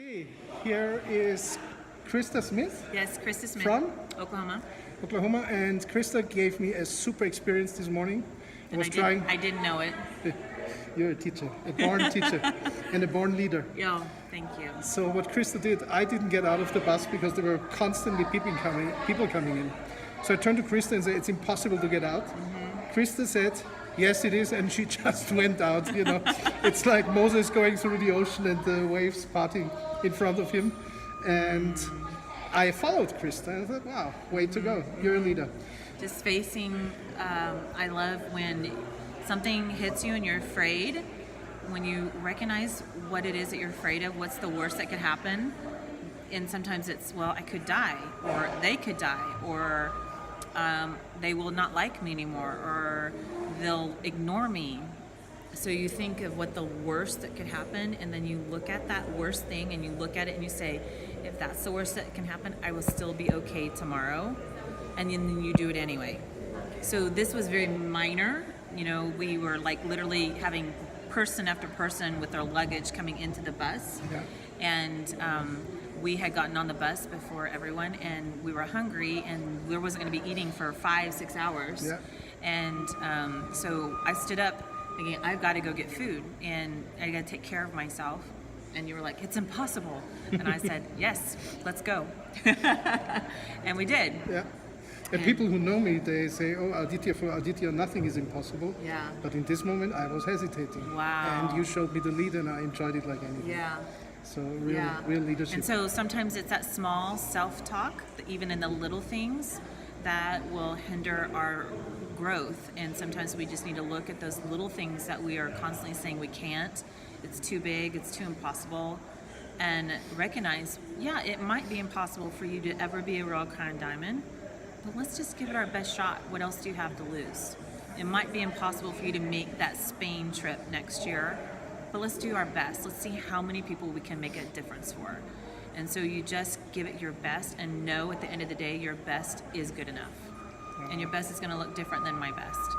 Okay, here is Christa Smith Yes, Christa Smith. from Oklahoma. and Christa gave me a super experience this morning. And I didn't know it. You're a teacher, a born teacher, and a born leader. Yo, thank you. So what Christa did, I didn't get out of the bus because there were constantly people coming in. So I turned to Christa and said, "It's impossible to get out." Christa said, "Yes, it is," and she just went out. You know, it's like Moses going through the ocean and the waves parting in front of him. And I followed Christa and I thought, "Wow, way to go! You're a leader." Just facing, I love when something hits you and you're afraid. When you recognize what it is that you're afraid of, what's the worst that could happen. And sometimes it's, well, I could die, or they could die, or they will not like me anymore, or they'll ignore me. So you think of what the worst that could happen, and then you look at that worst thing and you look at it and you say, if that's the worst that can happen, I will still be okay tomorrow. And then you do it anyway. So this was very minor. You know, we were like literally having person after person with their luggage coming into the bus. Yeah. And we had gotten on the bus before everyone, and we were hungry, and we wasn't going to be eating for 5-6 hours. Yeah. And so I stood up thinking, I've got to go get food, and I got to take care of myself. And you were like, it's impossible. And I said, yes, let's go. And we did. Yeah. And people who know me, they say, "Oh, Aditya, for Aditya, nothing is impossible." Yeah. But in this moment, I was hesitating. Wow. And you showed me the lead, and I enjoyed it like anything. Yeah. So real leadership. And so sometimes it's that small self-talk, even in the little things, that will hinder our growth. And sometimes we just need to look at those little things that we are constantly saying we can't. It's too big, it's too impossible. And recognize, yeah, it might be impossible for you to ever be a royal crown diamond, but let's just give it our best shot. What else do you have to lose? It might be impossible for you to make that Spain trip next year, but let's do our best. Let's see how many people we can make a difference for. And so you just give it your best and know at the end of the day, your best is good enough. And your best is gonna look different than my best.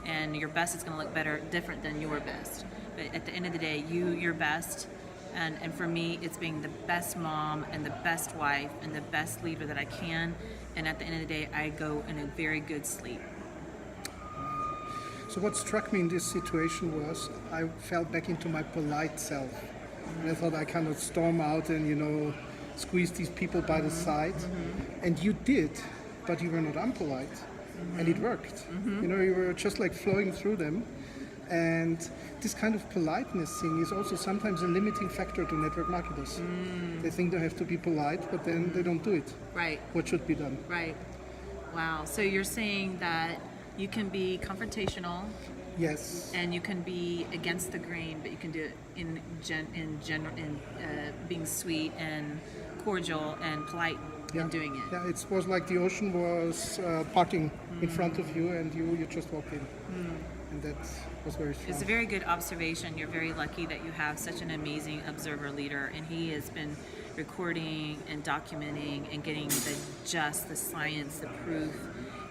And your best is gonna look different than your best. But at the end of the day, your best, and for me, it's being the best mom and the best wife and the best leader that I can. And at the end of the day, I go in a very good sleep. So what struck me in this situation was I fell back into my polite self. And I thought I cannot storm out and, squeeze these people by the side. And you did, but you were not unpolite. And it worked. You were just like flowing through them. And this kind of politeness thing is also sometimes a limiting factor to network marketers. They think they have to be polite, but then they don't do it. Right. What should be done. Right. Wow. So you're saying that you can be confrontational. Yes. And you can be against the grain, but you can do it in being sweet and cordial and polite in doing it. Yeah, it was like the ocean was parting in front of you, and you just walked in. And that was very strong. It's a very good observation. You're very lucky that you have such an amazing observer leader, and he has been recording and documenting and getting the science, the proof,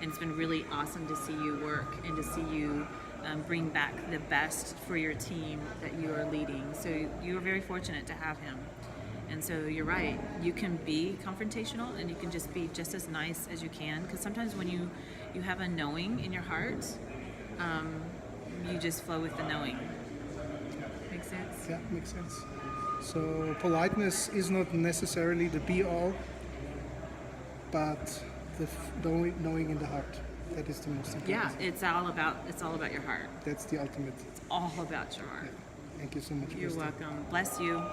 and it's been really awesome to see you work and to see you bring back the best for your team that you are leading. So you are very fortunate to have him. And so you're right, you can be confrontational and you can just be just as nice as you can, because sometimes when you have a knowing in your heart, you just flow with the knowing. Make sense? Yeah, makes sense. So politeness is not necessarily the be-all, but the knowing in the heart. That is the most important. Yeah, it's all about your heart. That's the ultimate. It's all about your heart. Yeah. Thank you so much. You're Christa. welcome. Bless you.